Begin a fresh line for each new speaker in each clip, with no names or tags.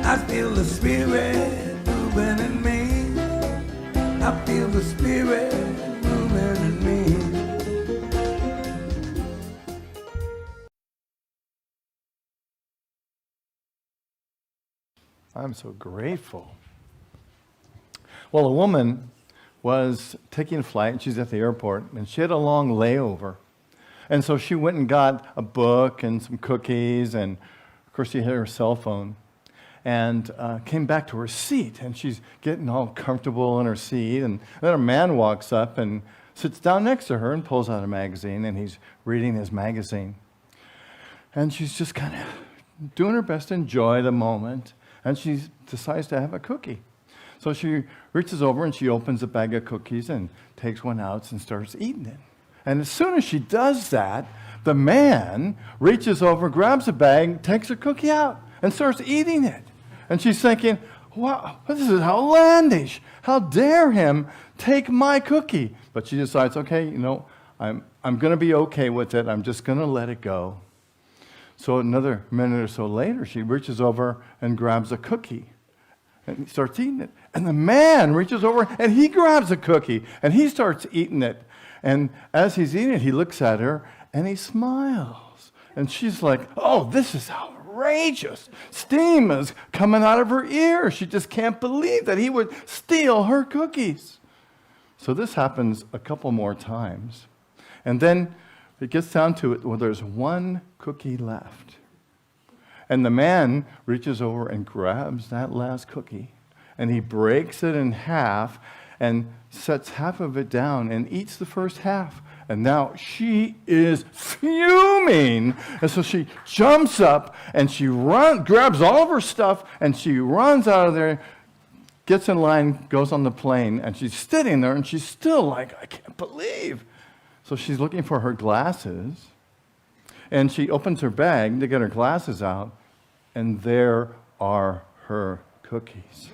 I feel the Spirit moving in me. I feel the Spirit moving in me.
I'm so grateful. Well, a woman was taking a flight, and she's at the airport, and she had a long layover. And so she went and got a book and some cookies, and of course she had her cell phone, and came back to her seat, and she's getting all comfortable in her seat, and then a man walks up and sits down next to her and pulls out a magazine, and he's reading his magazine. And she's just kind of doing her best to enjoy the moment, and she decides to have a cookie. So she reaches over and she opens a bag of cookies and takes one out and starts eating it. And as soon as she does that, the man reaches over, grabs a bag, takes a cookie out, and starts eating it. And she's thinking, wow, this is outlandish. How dare him take my cookie? But she decides, okay, I'm going to be okay with it. I'm just going to let it go. So another minute or so later, she reaches over and grabs a cookie. And he starts eating it. And the man reaches over and he grabs a cookie and he starts eating it. And as he's eating it, he looks at her and he smiles. And she's like, oh, this is outrageous. Steam is coming out of her ears. She just can't believe that he would steal her cookies. So this happens a couple more times. And then it gets down to it where there's one cookie left. And the man reaches over and grabs that last cookie, and he breaks it in half and sets half of it down and eats the first half. And now she is fuming. And so she jumps up and she grabs all of her stuff, and she runs out of there, gets in line, goes on the plane, and she's sitting there and she's still like, I can't believe. So she's looking for her glasses. And she opens her bag to get her glasses out, and there are her cookies.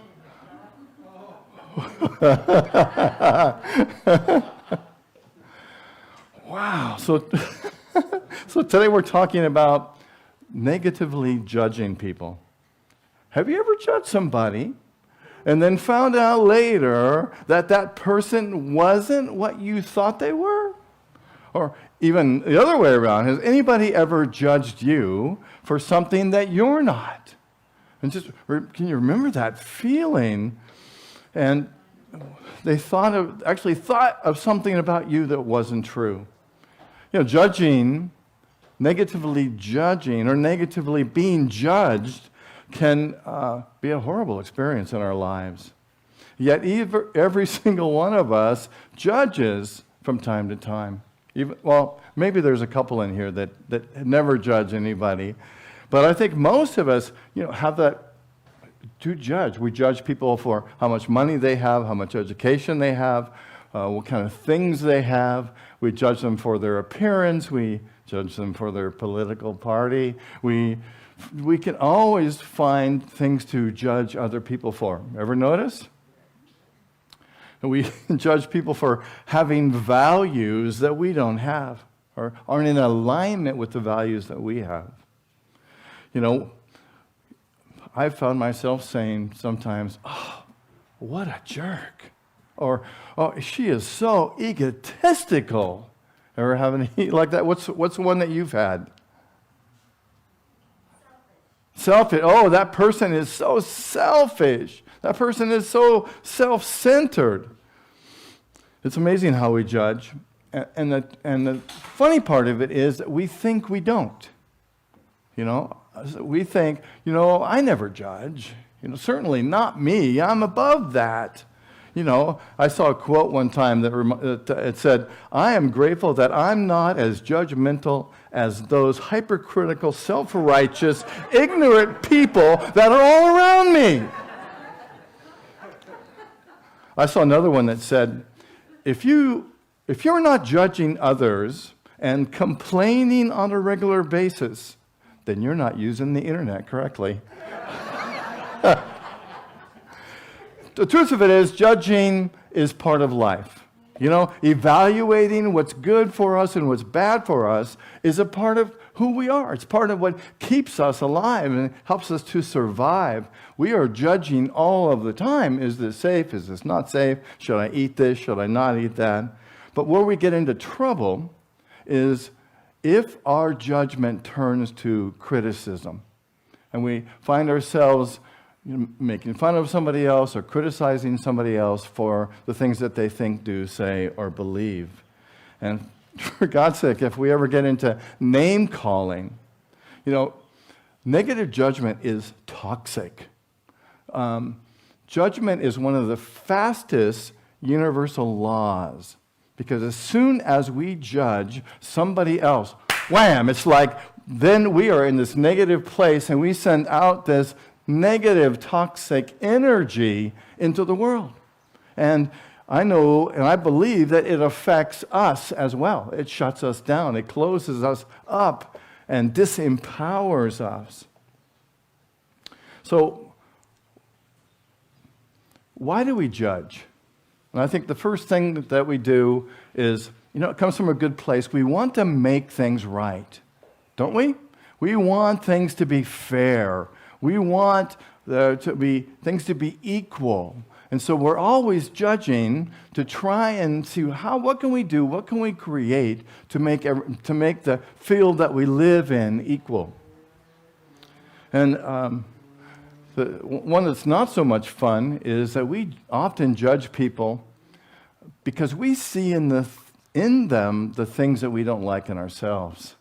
Wow. So today we're talking about negatively judging people. Have you ever judged somebody and then found out later that that person wasn't what you thought they were? Or even the other way around, has anybody ever judged you for something that you're not? And can you remember that feeling? And they actually thought of something about you that wasn't true. Negatively judging or negatively being judged can be a horrible experience in our lives. Yet every single one of us judges from time to time. Maybe there's a couple in here that never judge anybody, but I think most of us, have that to judge. We judge people for how much money they have, how much education they have, what kind of things they have. We judge them for their appearance. We judge them for their political party. We can always find things to judge other people for. Ever notice? We judge people for having values that we don't have or aren't in alignment with the values that we have. I found myself saying sometimes, oh, what a jerk. Or, oh, she is so egotistical. Ever have any like that? What's one that you've had? Selfish. Oh, that person is so selfish. That person is so self-centered. It's amazing how we judge. And the funny part of it is that we think we don't. We think, I never judge. Certainly not me. I'm above that. I saw a quote one time that it said, I am grateful that I'm not as judgmental as those hypercritical, self-righteous, ignorant people that are all around me. I saw another one that said, if you're not judging others and complaining on a regular basis, then you're not using the internet correctly. The truth of it is, judging is part of life. Evaluating what's good for us and what's bad for us is a part of who we are. It's part of what keeps us alive and helps us to survive. We are judging all of the time. Is this safe? Is this not safe? Should I eat this? Should I not eat that? But where we get into trouble is if our judgment turns to criticism and we find ourselves making fun of somebody else or criticizing somebody else for the things that they think, do, say, or believe. And for God's sake, if we ever get into name calling, negative judgment is toxic. Judgment is one of the fastest universal laws, because as soon as we judge somebody else, wham, it's like then we are in this negative place and we send out this negative, toxic energy into the world. And I know and I believe that it affects us as well. It shuts us down. It closes us up and disempowers us. So, why do we judge? And I think the first thing that we do is, it comes from a good place. We want to make things right, don't we? We want things to be fair. We want things to be equal. And so we're always judging to try and see what can we do, what can we create to make the field that we live in equal. And the one that's not so much fun is that we often judge people because we see in them the things that we don't like in ourselves,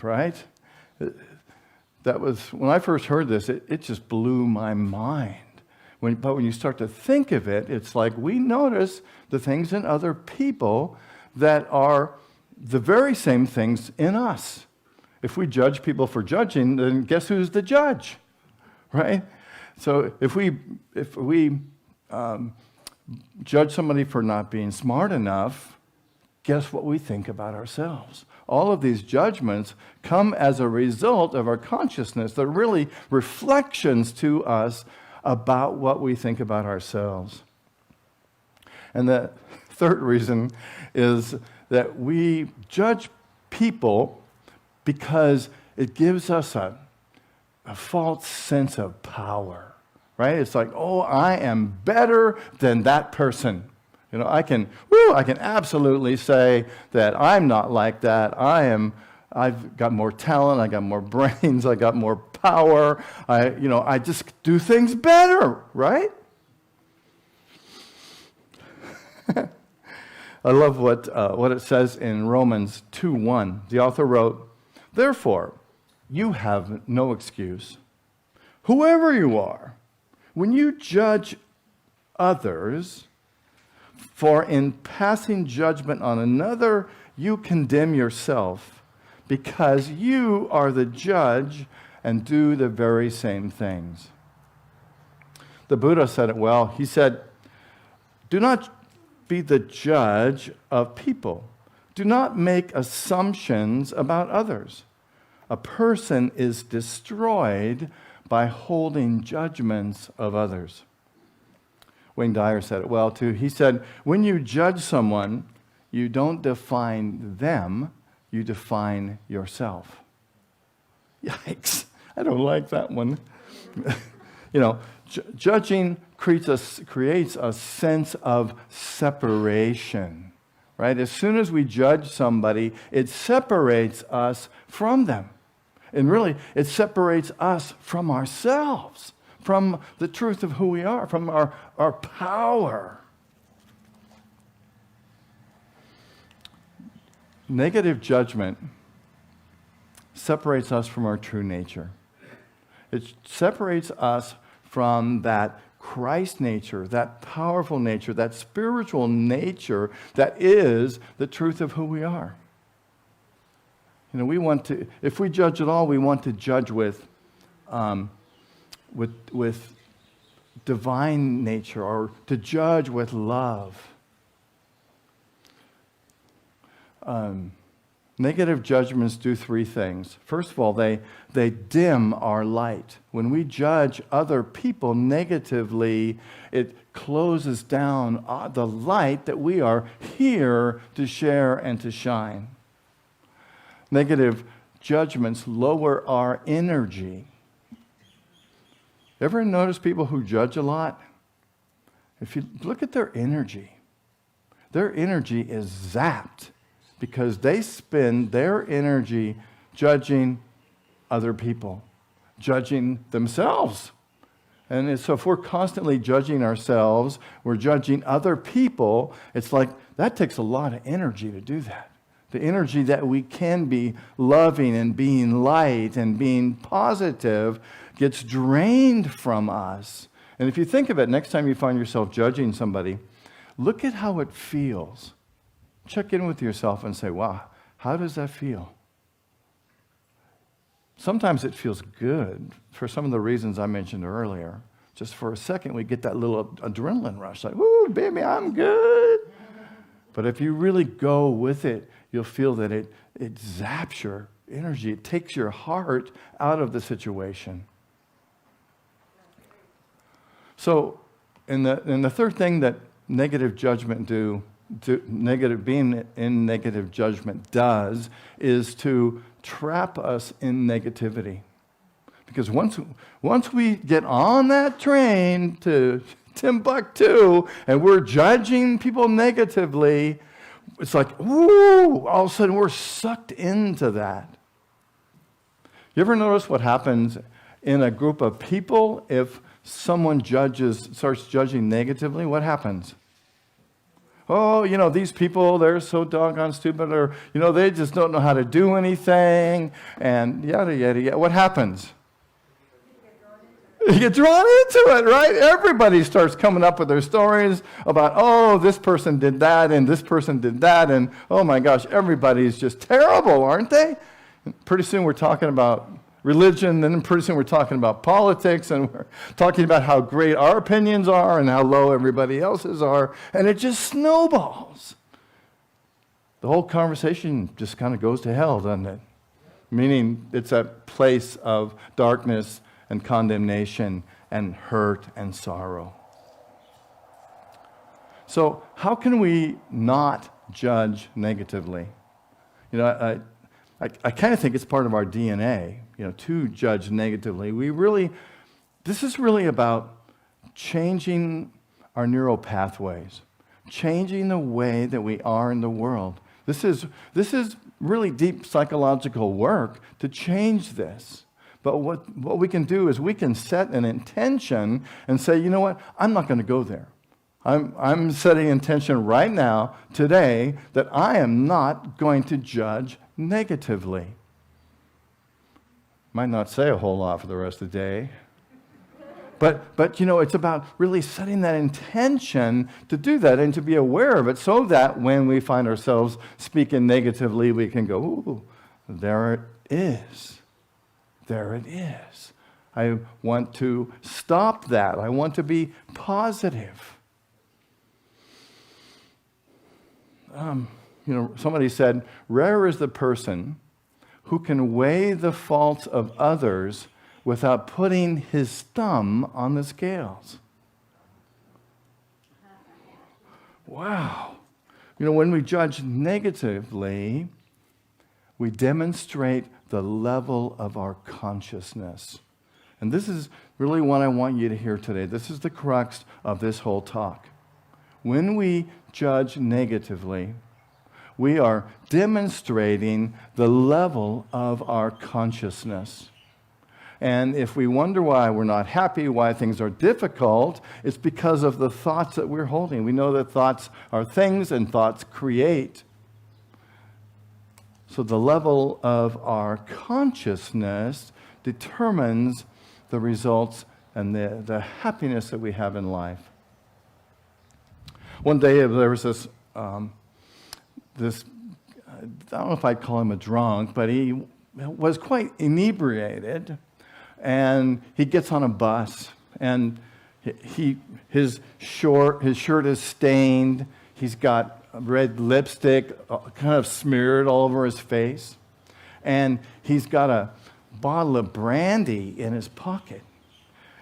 right? That was, when I first heard this, it just blew my mind. But when you start to think of it, it's like we notice the things in other people that are the very same things in us. If we judge people for judging, then guess who's the judge, right? So if we judge somebody for not being smart enough, guess what we think about ourselves? All of these judgments come as a result of our consciousness. They're really reflections to us about what we think about ourselves. And the third reason is that we judge people because it gives us a false sense of power, right? It's like, I am better than that person. I can absolutely say that I'm not like that. I've got more talent, I got more brains, I got more power. I just do things better, right? I love what it says in Romans 2:1. The author wrote, "Therefore, you have no excuse, whoever you are, when you judge others, for in passing judgment on another, you condemn yourself, because you are the judge and do the very same things." The Buddha said it well. He said, "Do not be the judge of people. Do not make assumptions about others. A person is destroyed by holding judgments of others." Wayne Dyer said it well, too. He said, when you judge someone, you don't define them, you define yourself. Yikes. I don't like that one. Judging creates a sense of separation, right? As soon as we judge somebody, it separates us from them. And really, it separates us from ourselves, from the truth of who we are, from our power. Negative judgment separates us from our true nature. It separates us from that Christ nature, that powerful nature, that spiritual nature that is the truth of who we are. We want to, if we judge at all, we want to judge with divine nature, or to judge with love. Negative judgments do three things. First of all, they dim our light. When we judge other people negatively, it closes down the light that we are here to share and to shine. Negative judgments lower our energy. Ever notice people who judge a lot? If you look at their energy is zapped because they spend their energy judging other people, judging themselves. And so if we're constantly judging ourselves, we're judging other people, it's like that takes a lot of energy to do that. The energy that we can be loving and being light and being positive gets drained from us. And if you think of it, next time you find yourself judging somebody, look at how it feels. Check in with yourself and say, wow, how does that feel? Sometimes it feels good for some of the reasons I mentioned earlier. Just for a second, we get that little adrenaline rush, like, woo, baby, I'm good. But if you really go with it, you'll feel that it zaps your energy. It takes your heart out of the situation. So, in the third thing that negative judgment being in negative judgment does is to trap us in negativity. Because once we get on that train to Timbuktu and we're judging people negatively, it's like, ooh, all of a sudden we're sucked into that. You ever notice what happens in a group of people if someone starts judging negatively? What happens? Oh, these people, they're so doggone stupid, or, they just don't know how to do anything, and yada, yada, yada. What happens? You get drawn into it, right? Everybody starts coming up with their stories about, oh, this person did that, and this person did that, and oh my gosh, everybody's just terrible, aren't they? And pretty soon we're talking about religion, and then pretty soon we're talking about politics, and we're talking about how great our opinions are and how low everybody else's are, and it just snowballs. The whole conversation just kind of goes to hell, doesn't it? Meaning it's a place of darkness and condemnation and hurt and sorrow. So how can we not judge negatively? I kind of think it's part of our DNA, to judge negatively. This is really about changing our neural pathways, changing the way that we are in the world. This is really deep psychological work to change this. But what we can do is we can set an intention and say, you know what, I'm not going to go there. I'm setting intention right now, today, that I am not going to judge negatively. Might not say a whole lot for the rest of the day. But it's about really setting that intention to do that and to be aware of it so that when we find ourselves speaking negatively, we can go, ooh, there it is. There it is. I want to stop that. I want to be positive. Somebody said, rare is the person who can weigh the faults of others without putting his thumb on the scales. Wow. When we judge negatively, we demonstrate the level of our consciousness. And this is really what I want you to hear today. This is the crux of this whole talk. When we judge negatively, we are demonstrating the level of our consciousness. And if we wonder why we're not happy, why things are difficult, it's because of the thoughts that we're holding. We know that thoughts are things and thoughts create. So the level of our consciousness determines the results and the happiness that we have in life. One day there was this, I don't know if I'd call him a drunk, but he was quite inebriated, and he gets on a bus, and his shirt is stained. He's got red lipstick kind of smeared all over his face. And he's got a bottle of brandy in his pocket.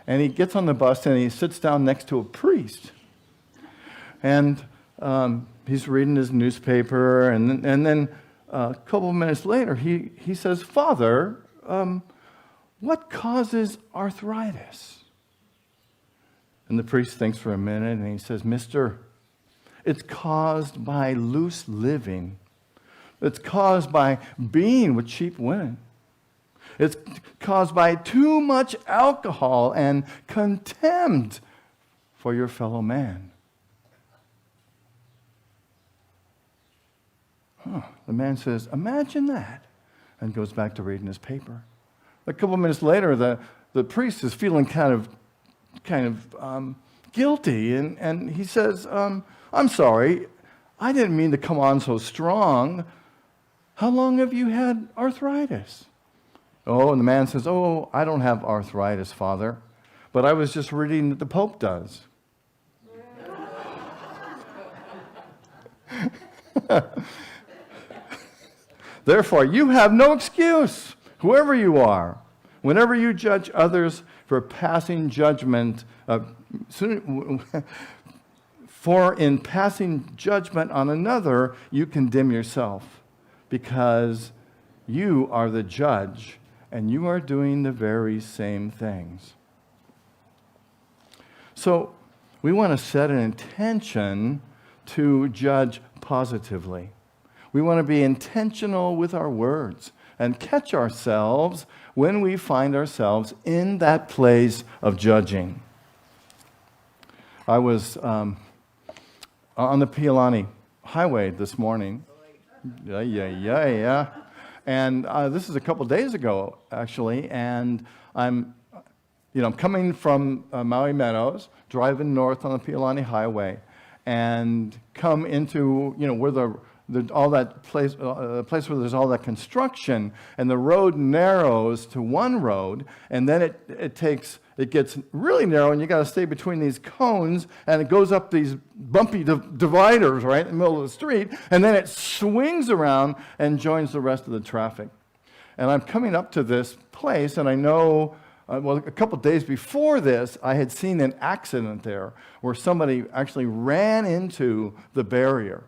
And he gets on the bus and he sits down next to a priest. And he's reading his newspaper. And then a couple of minutes later, he says, Father, what causes arthritis? And the priest thinks for a minute, and he says, Mister, it's caused by loose living. It's caused by being with cheap women. It's caused by too much alcohol and contempt for your fellow man. The man says, imagine that, and goes back to reading his paper. A couple of minutes later, the priest is feeling kind of guilty, and he says, I'm sorry, I didn't mean to come on so strong. How long have you had arthritis? Oh, and the man says, oh, I don't have arthritis, Father, but I was just reading that the Pope does. Therefore, you have no excuse, whoever you are, whenever you judge others for passing judgment, for in passing judgment on another, you condemn yourself, because you are the judge, and you are doing the very same things. So, we want to set an intention to judge positively. We want to be intentional with our words and catch ourselves when we find ourselves in that place of judging. I was on the Pialani Highway this morning. Yeah. And this is a couple days ago, actually, and I'm coming from Maui Meadows, driving north on the Pialani Highway, and come into, where all that place, place where there's all that construction, and the road narrows to one road, and then it gets really narrow, and you got to stay between these cones, and it goes up these bumpy dividers right in the middle of the street, and then it swings around and joins the rest of the traffic. And I'm coming up to this place, and I know, a couple days before this, I had seen an accident there where somebody actually ran into the barrier.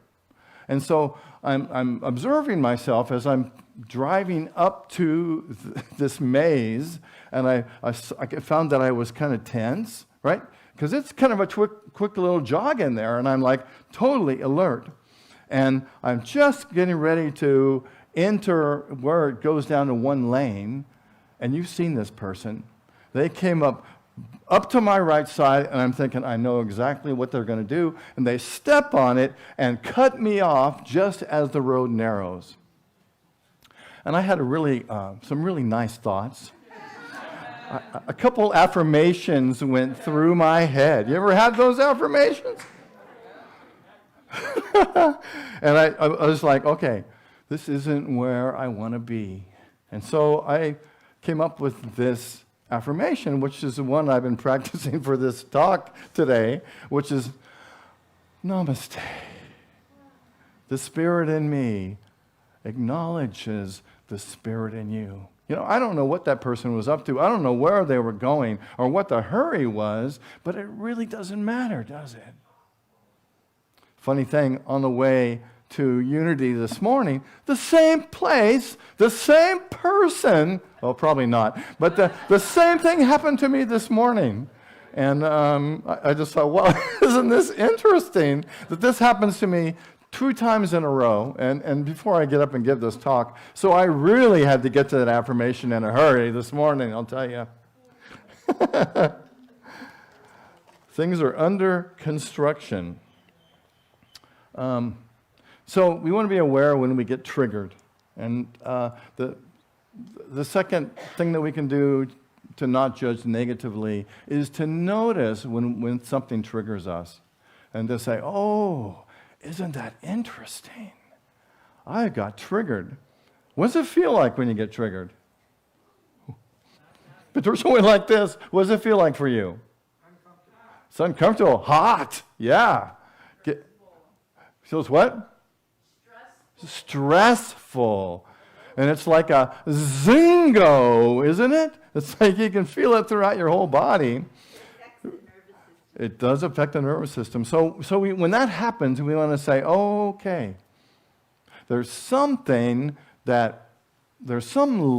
And so I'm observing myself as I'm driving up to this maze, and I found that I was kind of tense, right? Because it's kind of a quick little jog in there, and I'm like totally alert. And I'm just getting ready to enter where it goes down to one lane, and you've seen this person. They came up to my right side, and I'm thinking, I know exactly what they're going to do, and they step on it and cut me off just as the road narrows. And I had some really nice thoughts. A couple affirmations went through my head. You ever had those affirmations? And I was like, okay, this isn't where I want to be. And so I came up with this affirmation, which is the one I've been practicing for this talk today, which is, Namaste. The Spirit in me acknowledges the Spirit in you. I don't know what that person was up to. I don't know where they were going or what the hurry was, but it really doesn't matter, does it? Funny thing, on the way to Unity this morning, the same place, the same person, well, probably not, but the same thing happened to me this morning. And I just thought, well, isn't this interesting that this happens to me 2 times in a row, and before I get up and give this talk. So I really had to get to that affirmation in a hurry this morning, I'll tell you. Things are under construction. So we want to be aware when we get triggered. And the second thing that we can do to not judge negatively is to notice when something triggers us and to say, oh, isn't that interesting? I got triggered. What does it feel like when you get triggered? Patricia went like this. What does it feel like for you? Uncomfortable. It's uncomfortable. Hot. Yeah. Feels what? Stressful. And it's like a zingo, isn't it? It's like you can feel it throughout your whole body. It does affect the nervous system. So when that happens, we want to say, oh, okay. there's some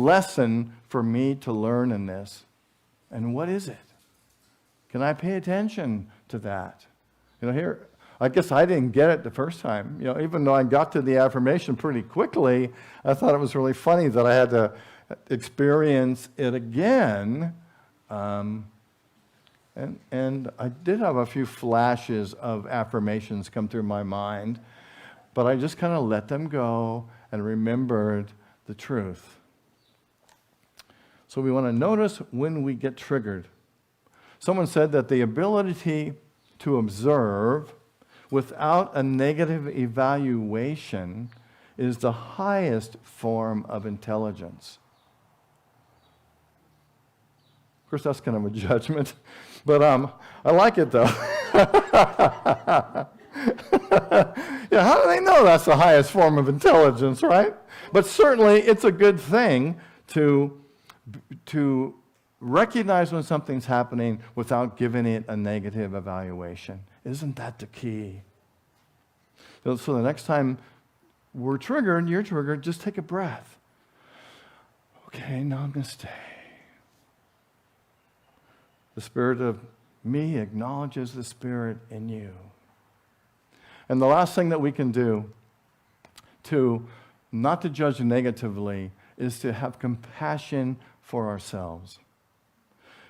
lesson for me to learn in this. And what is it? Can I pay attention to that? Here, I guess I didn't get it the first time. Even though I got to the affirmation pretty quickly, I thought it was really funny that I had to experience it again. And I did have a few flashes of affirmations come through my mind, but I just kind of let them go and remembered the truth. So we want to notice when we get triggered. Someone said that the ability to observe without a negative evaluation is the highest form of intelligence. Of course, that's kind of a judgment, but I like it though. Yeah, how do they know that's the highest form of intelligence, right? But certainly, it's a good thing to recognize when something's happening without giving it a negative evaluation. Isn't that the key? So the next time we're triggered, you're triggered, just take a breath. Okay, now I'm going to stay. The Spirit of me acknowledges the Spirit in you. And the last thing that we can do not to judge negatively is to have compassion for ourselves.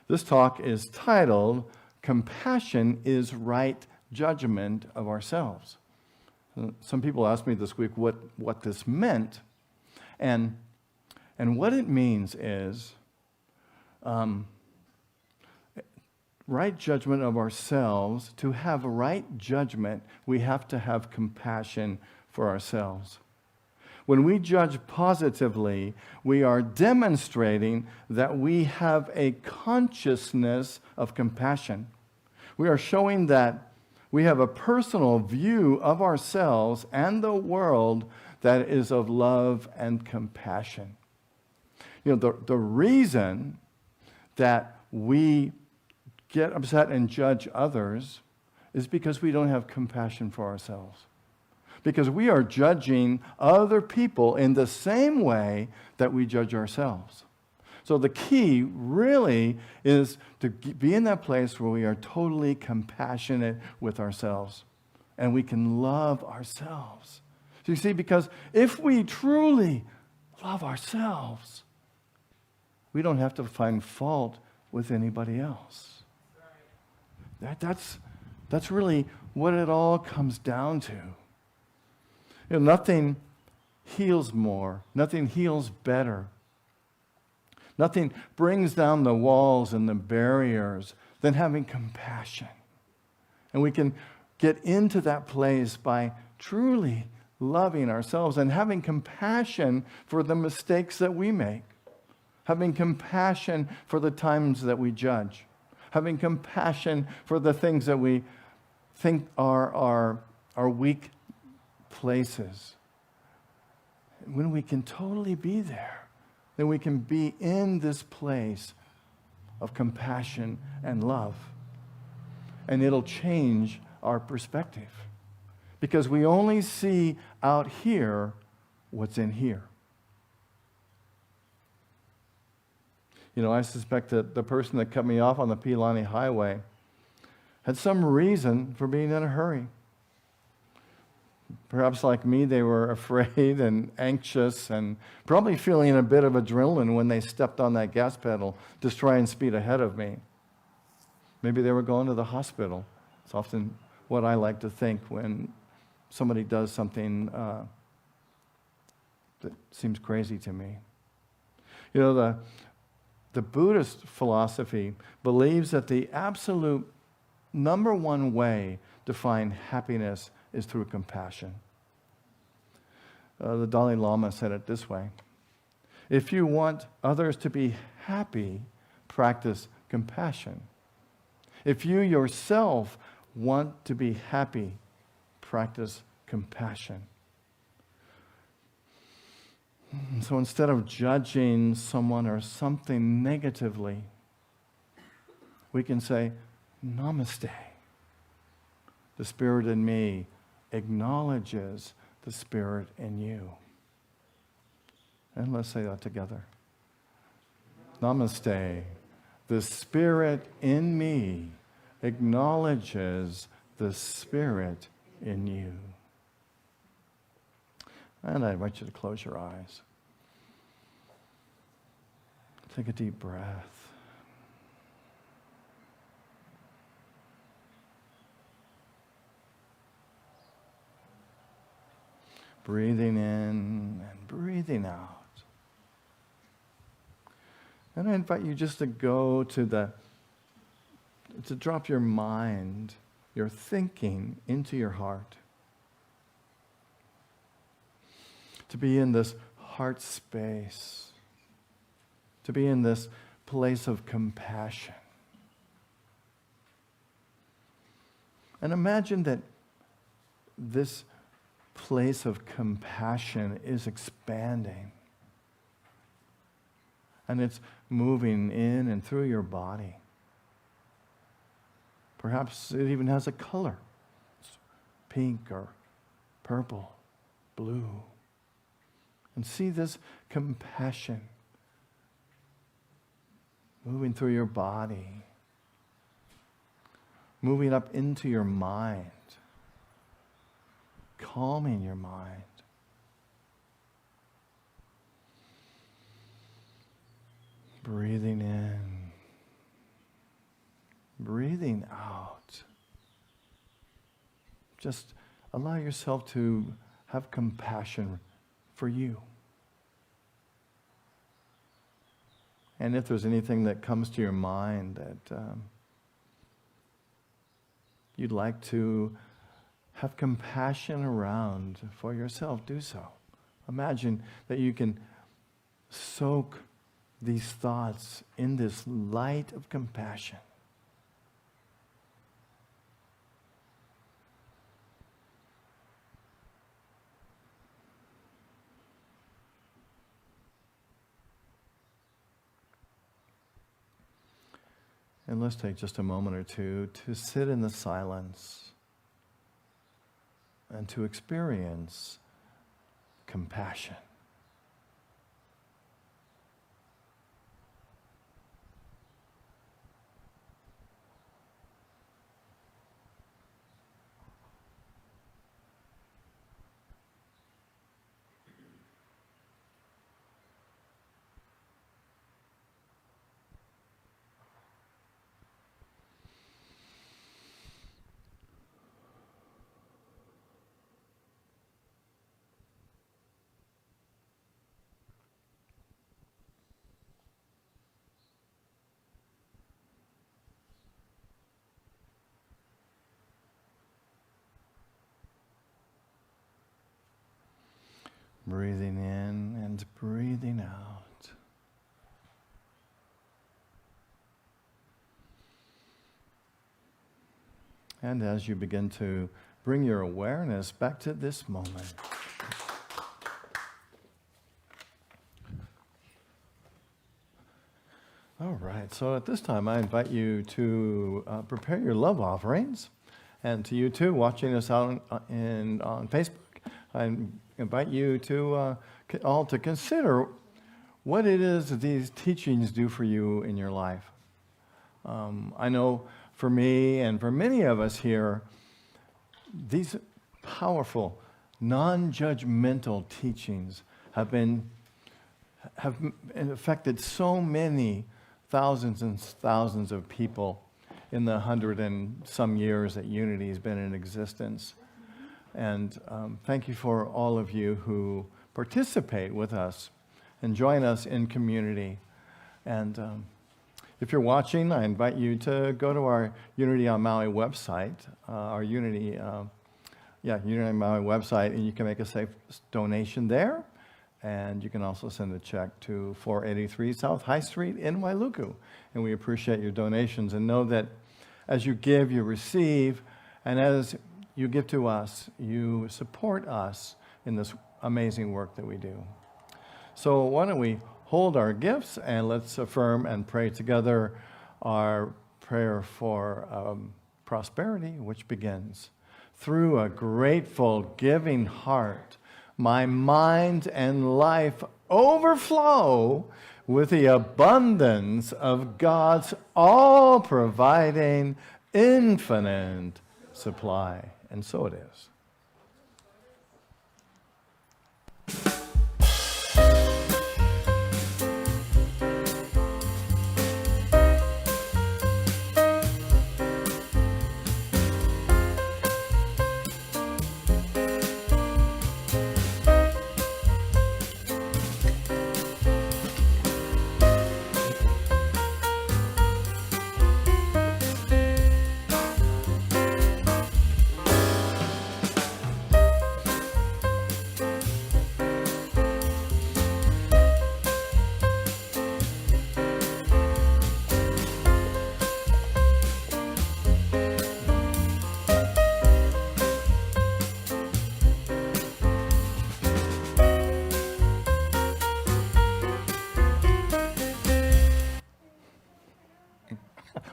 This talk is titled, Compassion is Right Judgment of Ourselves. Some people asked me this week what this meant. And what it means is right judgment of ourselves. To have right judgment, we have to have compassion for ourselves. When we judge positively, we are demonstrating that we have a consciousness of compassion. We are showing that we have a personal view of ourselves and the world that is of love and compassion. The reason that we get upset and judge others is because we don't have compassion for ourselves. Because we are judging other people in the same way that we judge ourselves. So the key really is to be in that place where we are totally compassionate with ourselves. And we can love ourselves. So you see, because if we truly love ourselves, we don't have to find fault with anybody else. That's really what it all comes down to. Nothing heals more. Nothing heals better. Nothing brings down the walls and the barriers than having compassion. And we can get into that place by truly loving ourselves and having compassion for the mistakes that we make. Having compassion for the times that we judge. Having compassion for the things that we think are weak places. When we can totally be there, then we can be in this place of compassion and love. And it'll change our perspective. Because we only see out here what's in here. I suspect that the person that cut me off on the Pilani Highway had some reason for being in a hurry. Perhaps like me, they were afraid and anxious and probably feeling a bit of adrenaline when they stepped on that gas pedal to try and speed ahead of me. Maybe they were going to the hospital. It's often what I like to think when somebody does something that seems crazy to me. The Buddhist philosophy believes that the absolute number one way to find happiness is through compassion. The Dalai Lama said it this way: if you want others to be happy, practice compassion. If you yourself want to be happy, practice compassion. So instead of judging someone or something negatively, we can say, Namaste. The Spirit in me acknowledges the Spirit in you. And let's say that together. Namaste. The Spirit in me acknowledges the Spirit in you. And I invite you to close your eyes. Take a deep breath. Breathing in and breathing out. And I invite you just to go to drop your mind, your thinking into your heart. To be in this heart space. To be in this place of compassion. And imagine that this place of compassion is expanding. And it's moving in and through your body. Perhaps it even has a color. It's pink or purple, blue. And see this compassion moving through your body, moving up into your mind, calming your mind. Breathing in, breathing out. Just allow yourself to have compassion for you. And if there's anything that comes to your mind that you'd like to have compassion around for yourself, do so. Imagine that you can soak these thoughts in this light of compassion. And let's take just a moment or two to sit in the silence and to experience compassion. Breathing in and breathing out. And as you begin to bring your awareness back to this moment. All right, so at this time I invite you to prepare your love offerings. And to you too, watching us out on Facebook, I invite you to all to consider what it is that these teachings do for you in your life. I know for me and for many of us here, these powerful, non-judgmental teachings have affected so many thousands and thousands of people in the 100 and some years that Unity has been in existence. And thank you for all of you who participate with us and join us in community. And if you're watching, I invite you to go to our Unity on Maui website, Unity on Maui website, and you can make a safe donation there. And you can also send a check to 483 South High Street in Wailuku. And we appreciate your donations. And know that as you give, you receive. And as you give to us, you support us in this amazing work that we do. So why don't we hold our gifts and let's affirm and pray together our prayer for prosperity, which begins. through a grateful, giving heart, my mind and life overflow with the abundance of God's all-providing, infinite supply. And so it is.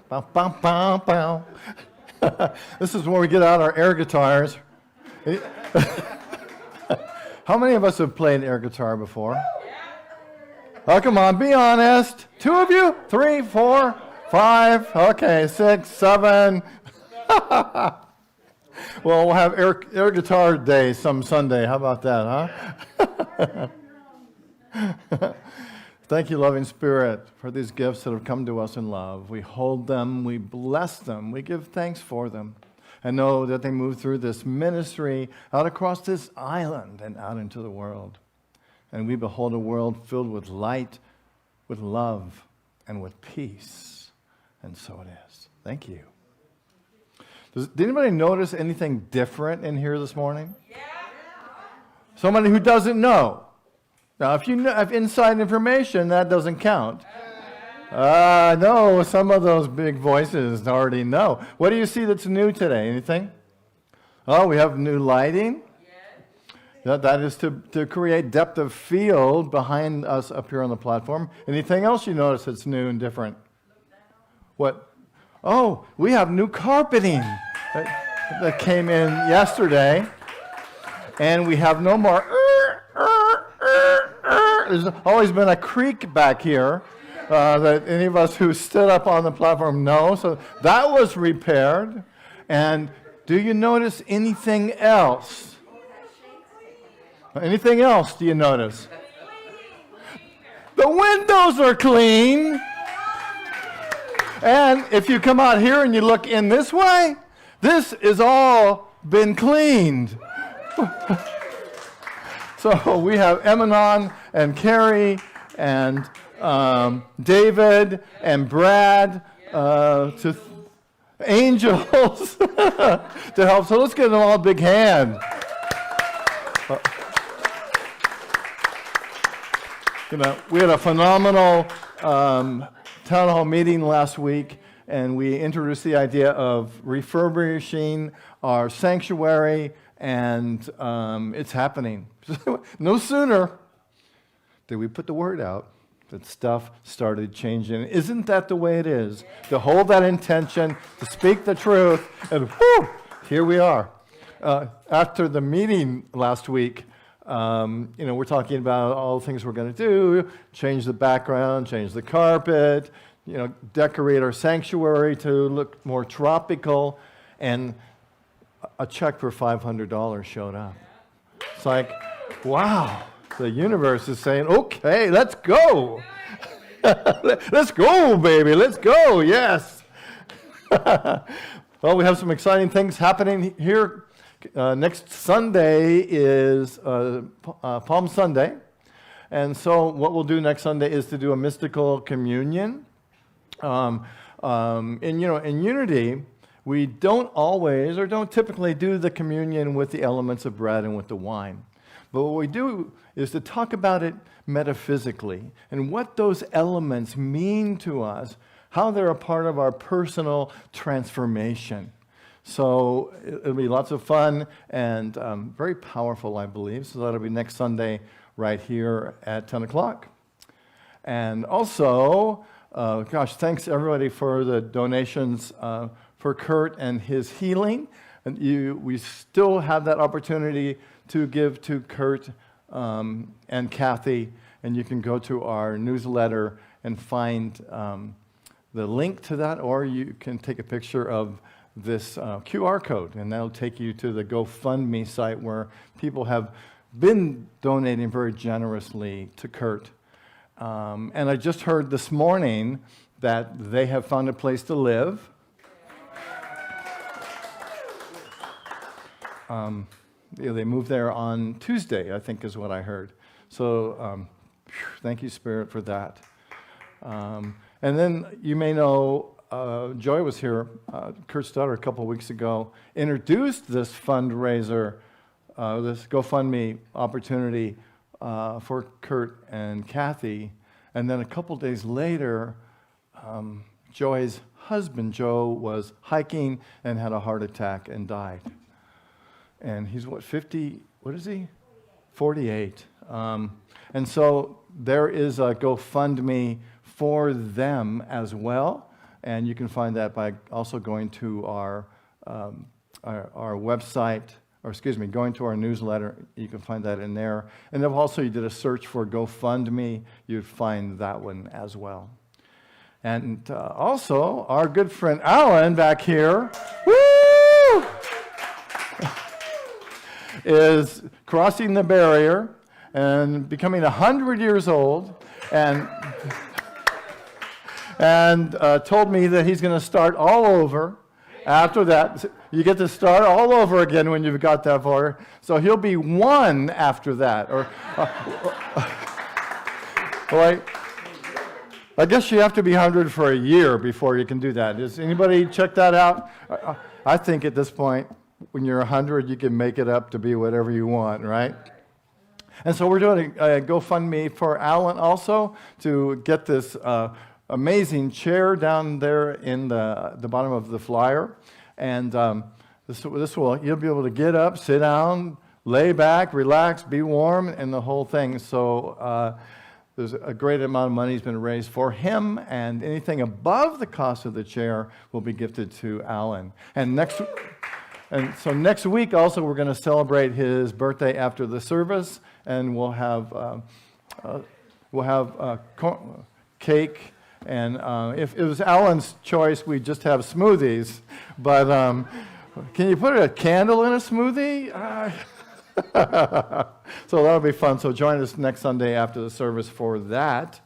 Bow, bow, bow, bow. This is where we get out our air guitars. How many of us have played air guitar before? Oh, come on, be honest. 2 of you? 3, 4, 5, okay, 6, 7. Well, we'll have air guitar day some Sunday. How about that, huh? Thank you, loving Spirit, for these gifts that have come to us in love. We hold them, we bless them, we give thanks for them, and know that they move through this ministry out across this island and out into the world. And we behold a world filled with light, with love, and with peace. And so it is. Thank you. Did anybody notice anything different in here this morning? Yeah. Somebody who doesn't know. Now, if you have inside information, that doesn't count. No, some of those big voices already know. What do you see that's new today? Anything? Oh, we have new lighting. That is to create depth of field behind us up here on the platform. Anything else you notice that's new and different? What? Oh, we have new carpeting that came in yesterday. And we have no more... There's always been a creak back here that any of us who stood up on the platform know. So that was repaired. And do you notice anything else? Anything else do you notice? The windows are clean. And if you come out here and you look in this way, this is all been cleaned. So we have Emanon and Carrie and David and Brad angels to help. So let's give them all a big hand. We had a phenomenal town hall meeting last week, and we introduced the idea of refurbishing our sanctuary, and it's happening. No sooner did we put the word out that stuff started changing. Isn't that the way it is? To hold that intention, to speak the truth, and whoo, here we are. After the meeting last week, we're talking about all the things we're going to do, change the background, change the carpet, decorate our sanctuary to look more tropical, and a check for $500 showed up. It's like, wow, the universe is saying, okay, let's go. Let's go, baby, let's go, yes. Well, we have some exciting things happening here. Next Sunday is Palm Sunday. And so what we'll do next Sunday is to do a mystical communion. In Unity, we don't typically do the communion with the elements of bread and with the wine. But what we do is to talk about it metaphysically and what those elements mean to us, how they're a part of our personal transformation. So it'll be lots of fun and very powerful, I believe. So that'll be next Sunday right here at 10 o'clock. And also, thanks everybody for the donations for Kurt and his healing. And we still have that opportunity to give to Kurt and Kathy, and you can go to our newsletter and find the link to that, or you can take a picture of this QR code, and that'll take you to the GoFundMe site where people have been donating very generously to Kurt. And I just heard this morning that they have found a place to live. They moved there on Tuesday, I think is what I heard. So thank you, Spirit, for that. And then you may know Joy was here, Kurt's daughter, a couple of weeks ago, introduced this fundraiser, this GoFundMe opportunity for Kurt and Kathy. And then a couple days later, Joy's husband, Joe, was hiking and had a heart attack and died. And he's what, 50, what is he? 48. And so there is a GoFundMe for them as well. And you can find that by also going to our website, or excuse me, going to our newsletter. You can find that in there. And if also you did a search for GoFundMe, you'd find that one as well. And also, our good friend Alan back here, woo, is crossing the barrier and becoming 100 years old, and told me that he's going to start all over after that. You get to start all over again when you've got that far. So he'll be one after that. Or, well, I guess you have to be 100 for a year before you can do that. Does anybody check that out? I think at this point, when you're 100, you can make it up to be whatever you want, right? And so we're doing a GoFundMe for Alan also to get this amazing chair down there in the bottom of the flyer. And this will, you'll be able to get up, sit down, lay back, relax, be warm, and the whole thing. So there's a great amount of money has been raised for him, and anything above the cost of the chair will be gifted to Alan. And so next week also we're going to celebrate his birthday after the service, and we'll have cake. And if it was Alan's choice, we'd just have smoothies. But can you put a candle in a smoothie? So that'll be fun. So join us next Sunday after the service for that.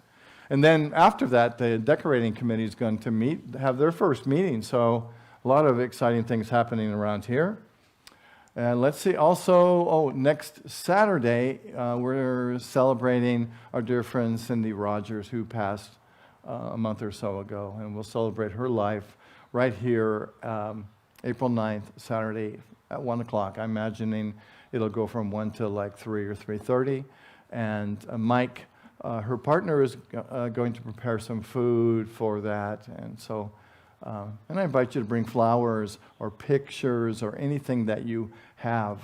And then after that, the decorating committee is going to have their first meeting. So a lot of exciting things happening around here. And let's see, also, next Saturday, we're celebrating our dear friend Cindy Rogers, who passed a month or so ago. And we'll celebrate her life right here, April 9th, Saturday at 1 o'clock. I'm imagining it'll go from 1 to like 3 or 3:30. And Mike, her partner, is going to prepare some food for that. And so, and I invite you to bring flowers or pictures or anything that you have.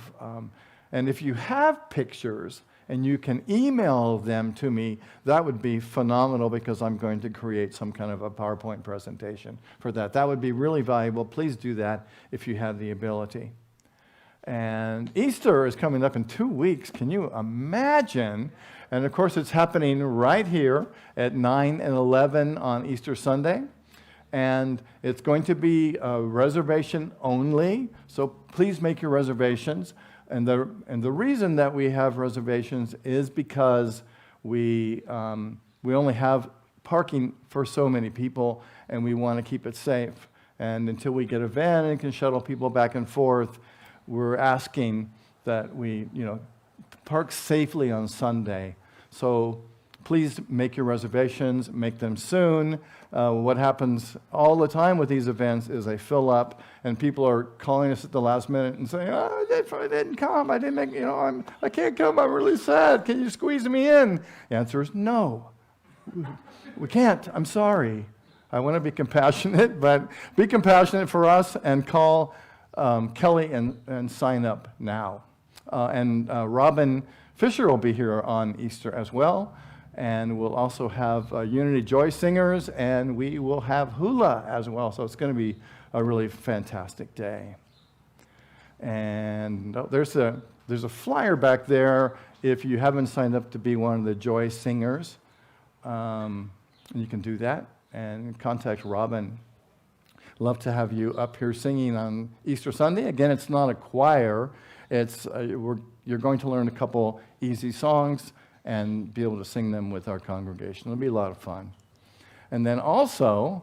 And if you have pictures and you can email them to me, that would be phenomenal, because I'm going to create some kind of a PowerPoint presentation for that. That would be really valuable. Please do that if you have the ability. And Easter is coming up in 2 weeks. Can you imagine? And of course, it's happening right here at 9 and 11 on Easter Sunday. And it's going to be reservation only. So please make your reservations. And the reason that we have reservations is because we only have parking for so many people, and we want to keep it safe. And until we get a van and can shuttle people back and forth, we're asking that we, park safely on Sunday. So please make your reservations, make them soon. What happens all the time with these events is they fill up, and people are calling us at the last minute and saying, "Oh, I didn't come. I didn't make. I can't come. I'm really sad. Can you squeeze me in?" The answer is no. We can't. I'm sorry. I want to be compassionate, but be compassionate for us and call Kelly and sign up now. And Robin Fisher will be here on Easter as well. And we'll also have Unity Joy Singers, and we will have hula as well. So it's going to be a really fantastic day. And there's a flyer back there if you haven't signed up to be one of the Joy Singers. You can do that and contact Robin. Love to have you up here singing on Easter Sunday. Again, it's not a choir. It's you're going to learn a couple easy songs and be able to sing them with our congregation. It'll be a lot of fun. And then also,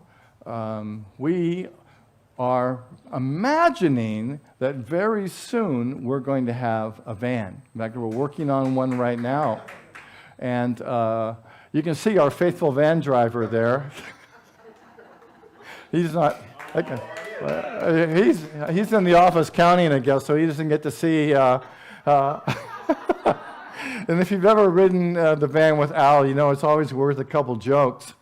we are imagining that very soon we're going to have a van. In fact, we're working on one right now. And you can see our faithful van driver there. He's not... he's in the office counting, I guess, so he doesn't get to see. And if you've ever ridden the van with Al, you know it's always worth a couple jokes,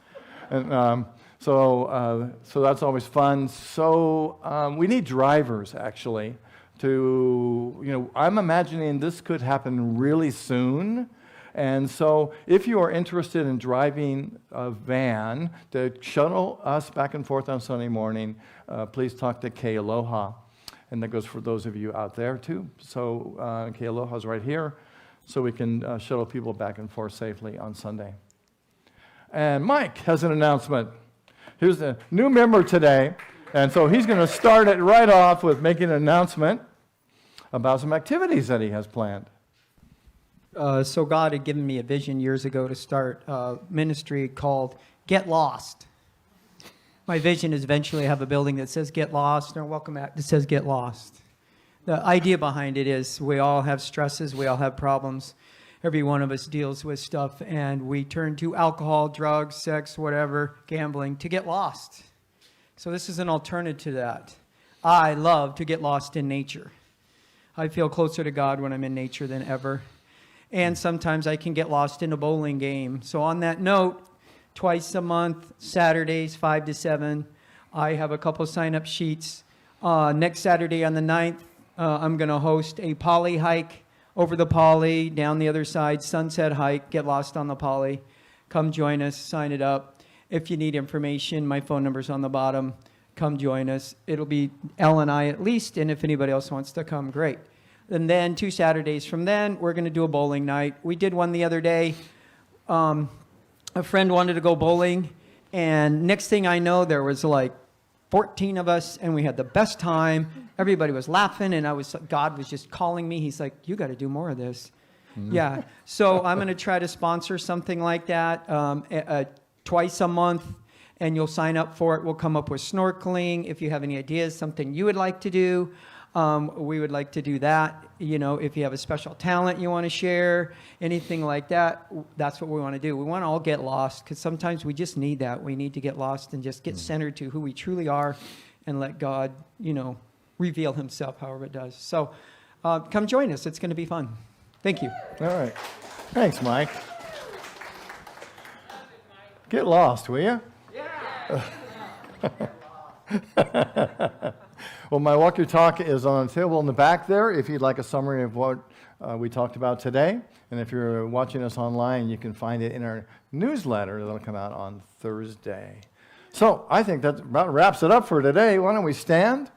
and so that's always fun. So we need drivers actually to I'm imagining this could happen really soon. And so if you are interested in driving a van to shuttle us back and forth on Sunday morning, please talk to K Aloha. And that goes for those of you out there too. So K Aloha is right here, so we can shuttle people back and forth safely on Sunday. And Mike has an announcement. Here's a new member today, and so he's going to start it right off with making an announcement about some activities that he has planned.
So God had given me a vision years ago to start a ministry called Get Lost. My vision is eventually have a building that says Get Lost, or Welcome Back that says Get Lost. The idea behind it is we all have stresses, we all have problems. Every one of us deals with stuff, and we turn to alcohol, drugs, sex, whatever, gambling, to get lost. So this is an alternative to that. I love to get lost in nature. I feel closer to God when I'm in nature than ever. And sometimes I can get lost in a bowling game. So on that note, twice a month, Saturdays, 5 to 7, I have a couple sign-up sheets. Next Saturday on the 9th, I'm going to host a poly hike over the poly, down the other side, sunset hike, get lost on the poly. Come join us, sign it up. If you need information, my phone number's on the bottom. Come join us. It'll be Elle and I at least, and if anybody else wants to come, great. And then 2 Saturdays from then, we're going to do a bowling night. We did one the other day. A friend wanted to go bowling, and next thing I know, there was like 14 of us, and we had the best time. Everybody was laughing, and God was just calling me. He's like, you got to do more of this. Mm-hmm. Yeah. So I'm going to try to sponsor something like that twice a month, and you'll sign up for it. We'll come up with snorkeling. If you have any ideas, something you would like to do, we would like to do that. If you have a special talent you want to share, anything like that, that's what we want to do. We want to all get lost, because sometimes we just need that. We need to get lost and just get centered to who we truly are and let God, reveal himself however it does. So come join us. It's going to be fun. Thank you.
All right. Thanks, Mike. Get lost, will you? Yeah. Well, my walk-your-talk is on the table in the back there if you'd like a summary of what we talked about today. And if you're watching us online, you can find it in our newsletter that'll come out on Thursday. So I think that about wraps it up for today. Why don't we stand,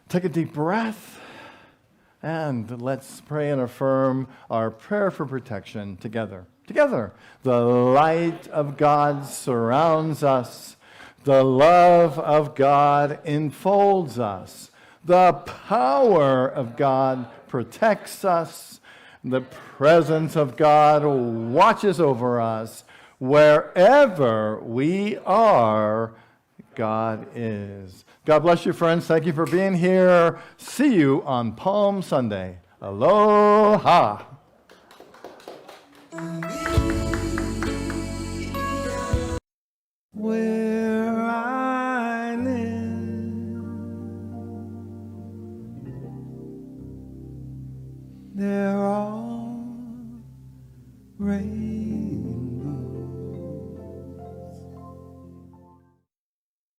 take a deep breath, and let's pray and affirm our prayer for protection together. Together, the light of God surrounds us. The love of God enfolds us. The power of God protects us. The presence of God watches over us. Wherever we are, God is. God bless you, friends. Thank you for being here. See you on Palm Sunday. Aloha.